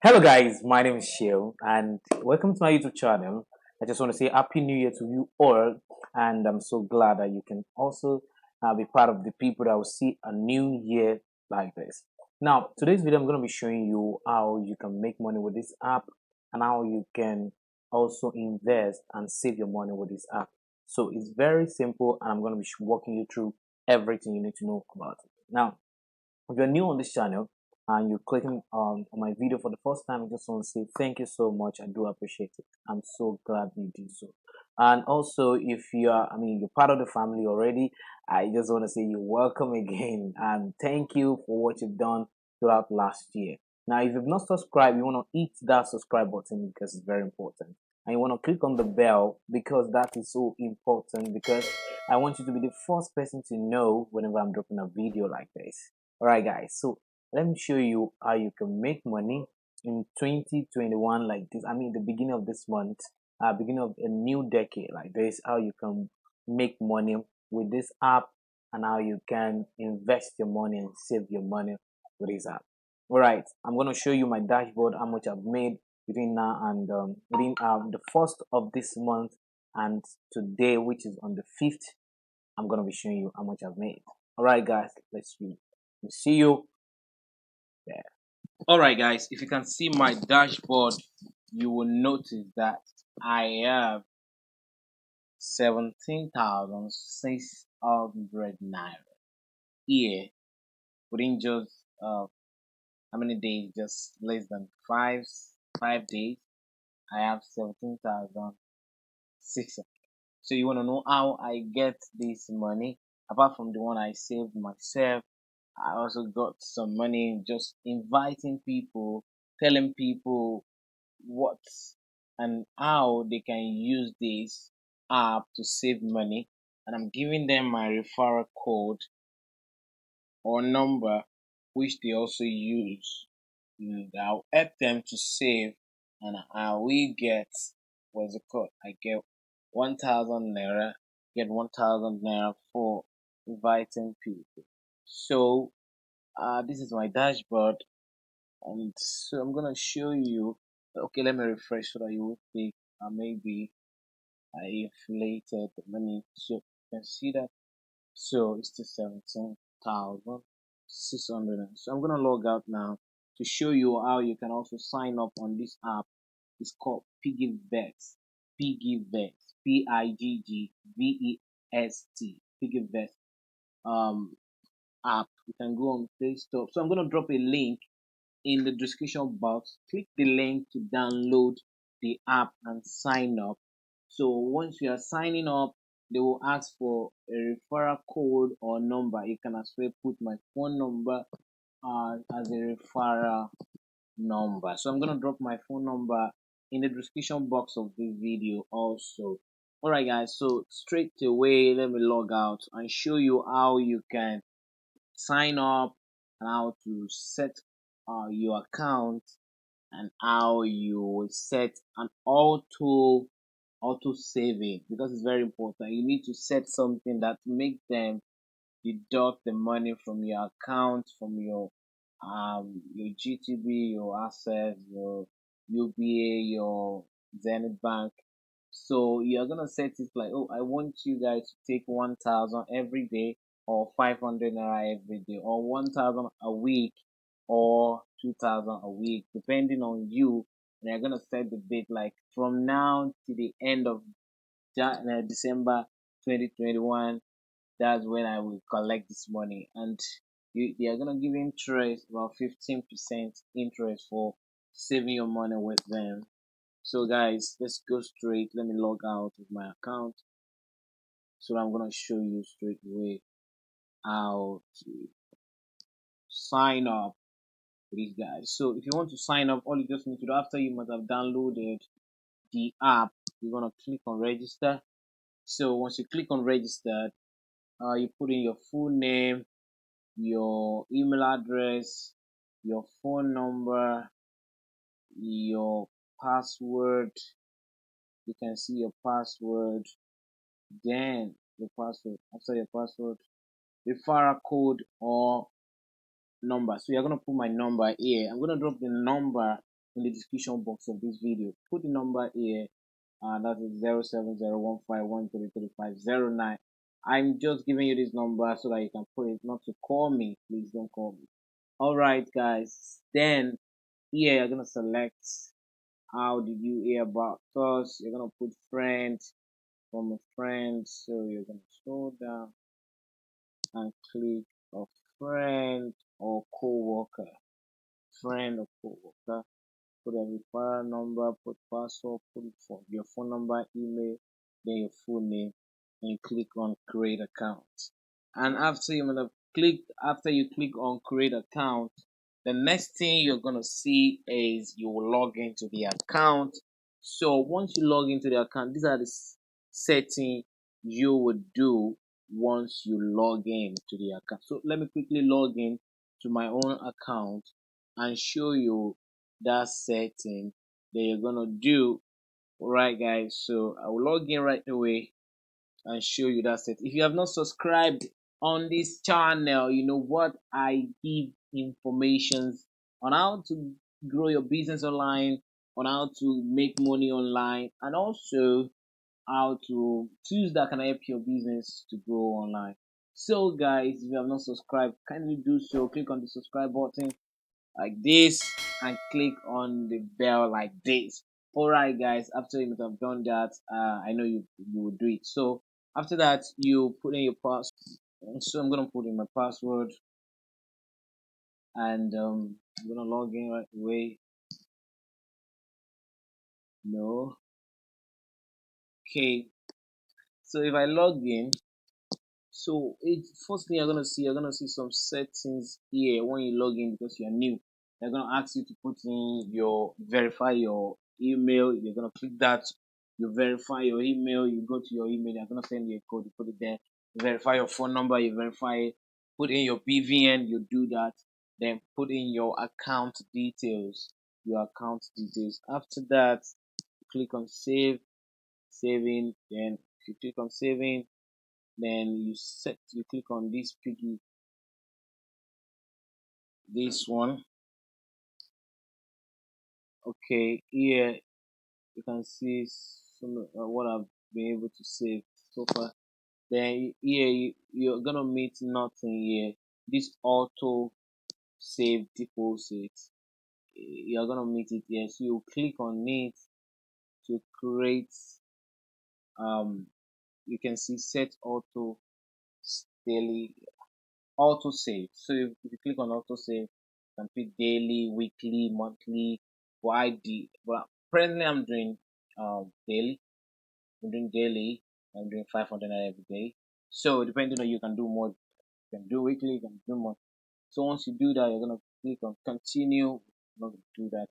Hello guys, my name is Seun and welcome to my YouTube channel. I just want to say Happy New Year to you all, and I'm so glad that you can also be part of the people that will see a new year like this. Now, today's video I'm going to be showing you how you can make money with this app and how you can also invest and save your money with this app. So it's very simple and I'm going to be walking you through everything you need to know about it. Now, if you're new on this channel and you're clicking on my video for the first time, I just want to say thank you so much. I do appreciate it. I'm so glad you did so. And also, if you're part of the family already, I just want to say you're welcome again and thank you for what you've done throughout last year. Now, if you've not subscribed, you want to hit that subscribe button because it's very important. And you want to click on the bell because that is so important because I want you to be the first person to know whenever I'm dropping a video like this. Alright guys, so let me show you how you can make money in 2021 like this. I mean the beginning of this month, beginning of a new decade like this, how you can make money with this app and how you can invest your money and save your money with this app. Alright, I'm gonna show you my dashboard, how much I've made between now and within the first of this month and today, which is on the 5th. I'm gonna be showing you how much I've made. Alright guys, let's see. We'll see you there. Alright guys, if you can see my dashboard, you will notice that I have 17,600 naira here within just how many days? Just less than five days. I have 17,600. So you wanna know how I get this money? Apart from the one I saved myself, I also got some money just inviting people, telling people what and how they can use this app to save money, and I'm giving them my referral code or number which they also use. I'll help them to save, and I will get what's it called? I get 1,000 naira, get 1,000 naira for inviting people. So this is my dashboard, and so I'm gonna show you. Okay, let me refresh so that you will think maybe I inflated the money. So you can see that. So it's the 17,600. So I'm gonna log out now to show you how you can also sign up on this app. It's called Piggvest. Piggvest. Piggvest. Piggvest. Um app. You can go on Play Store. So I'm gonna drop a link in the description box. Click the link to download the app and sign up. So once you are signing up, they will ask for a referral code or number. You can as well put my phone number as a referral number. So I'm gonna drop my phone number in the description box of this video also. Alright guys, so straight away let me log out and show you how you can sign up and how to set your account and how you will set an auto saving, because it's very important. You need to set something that make them deduct the money from your account, from your GTB, your Access, your UBA, your Zenith Bank. So you're gonna set it like, oh, I want you guys to take 1,000 every day, or 500 naira every day, or 1,000 a week, or 2,000 a week, depending on you. And you're gonna set the date like from now to the end of December 2021. That's when I will collect this money, and they are gonna give interest about 15% interest for saving your money with them. So guys, let's go straight. Let me log out of my account. So I'm gonna show you straight away how to sign up with these guys. So if you want to sign up, all you just need to do, after you must have downloaded the app, you're gonna click on register. So once you click on register, you put in your full name, your email address, your phone number, your password. You can see your password, then your password. After your password, referral code or number. So you're gonna put my number here. I'm gonna drop the number in the description box of this video. Put the number here, that is 07015133509. I'm just giving you this number so that you can put it, not to call me. Please don't call me. All right, guys. Then here you're gonna select how did you hear about us. You're gonna put friend from a friend. So you're gonna scroll down and click a friend or co-worker. Friend or co-worker. Put a referral number, put password, put your phone number, email, then your full name, and you click on create account. And after you click on create account, the next thing you're gonna see is you will log into the account. So once you log into the account, these are the settings you would do once you log in to the account. So let me quickly log in to my own account and show you that setting that you're gonna do. Alright, guys, so I will log in right away and show you that set. If you have not subscribed on this channel, you know what, I give informations on how to grow your business online, on how to make money online, and also how to tools that can help your business to grow online. So guys, if you have not subscribed, kindly do so. Click on the subscribe button like this and click on the bell like this. All right, guys, after you have done that, I know you will do it. So after that, you put in your password. So I'm gonna put in my password, and I'm gonna log in right away. No. Okay, so if I log in, so it first thing you're gonna see some settings here when you log in because you're new. They're gonna ask you to put in verify your email. You're gonna click that. You verify your email. You go to your email. They're gonna send you a code. You put it there. Verify your phone number. You verify it. Put in your BVN. You do that. Then put in your account details. Your account details. After that, click on save. Saving. Then if you click on saving, then you click on this piggy, this one. Okay, here you can see some what I've been able to save so far. Then here you're gonna meet nothing here. This auto save deposit, you're gonna meet it here. So you click on it to create, um you can see set auto daily auto save. So if you click on auto save, you can pick daily, weekly, monthly, YD. But presently I'm doing daily. I'm doing daily. I'm doing 500 every day. So depending on, you can do more. You can do weekly. You can do more. So once you do that, you're gonna click on continue. I'm not gonna do that.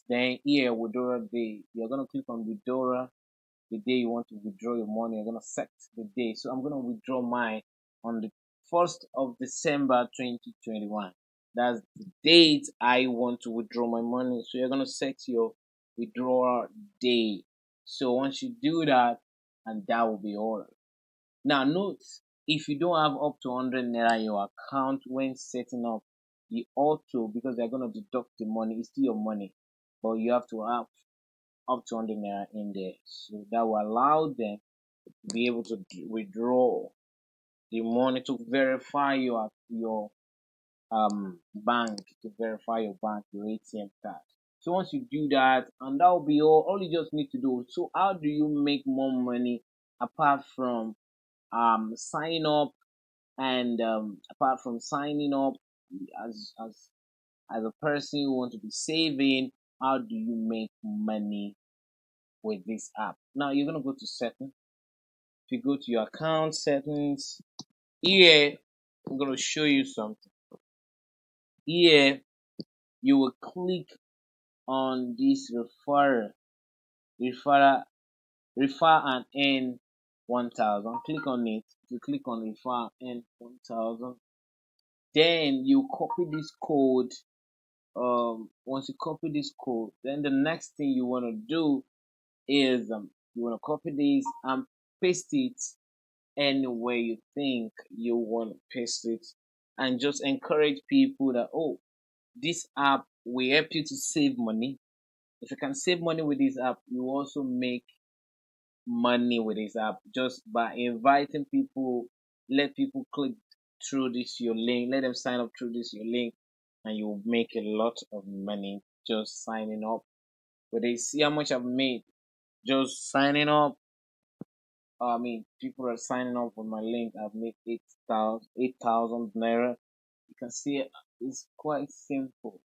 Then here withdrawal day, you're gonna click on withdrawal. The day you want to withdraw your money, you're gonna set the day. So I'm gonna withdraw mine on the 1st of December 2021. That's the date I want to withdraw my money. So you're gonna set your withdrawal day. So once you do that, and that will be all. Now note, if you don't have up to 100 naira in your account when setting up the auto, because they're gonna deduct the money, it's still your money, but you have to have up to 100 naira in there. So that will allow them to be able to withdraw the money, to verify your bank, to verify your bank, your ATM card. So once you do that, and that will be all you just need to do. So how do you make more money apart from signing up, and apart from signing up as as as a person who want to be saving? How do you make money with this app? Now you're gonna go to settings. If you go to your account settings, here I'm gonna show you something. Here you will click on this refer refer and earn 1000. Click on it. If you click on refer and earn 1000, then you copy this code. Once you copy this code, then the next thing you want to do is you want to copy this and paste it anywhere you think you want to paste it, and just encourage people that, oh, this app we help you to save money. If you can save money with this app, you also make money with this app just by inviting people. Let people click through this your link, let them sign up through this your link, and you will make a lot of money just signing up. But they see how much I've made just signing up. I mean, people are signing up on my link. I've made 8,000 naira. You can see it's quite simple.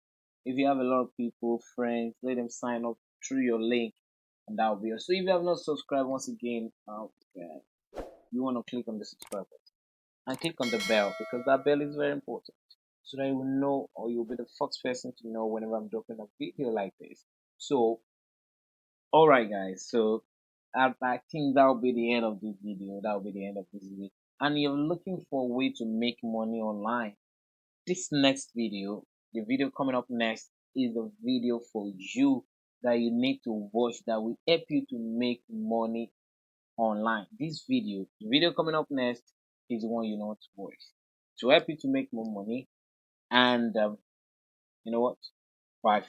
If you have a lot of people, friends, let them sign up through your link, and that will be it. So if you have not subscribed, once again, you want to click on the subscribe button and click on the bell, because that bell is very important, so that you will know, or you'll be the first person to know whenever I'm dropping a video like this. So, all right, guys. So I think that will be the end of this video. That will be the end of this video. And you're looking for a way to make money online. This next video, the video coming up next, is a video for you that you need to watch, that will help you to make money online. This video, the video coming up next, is the one you know to watch to help you to make more money. And you know what? Bye.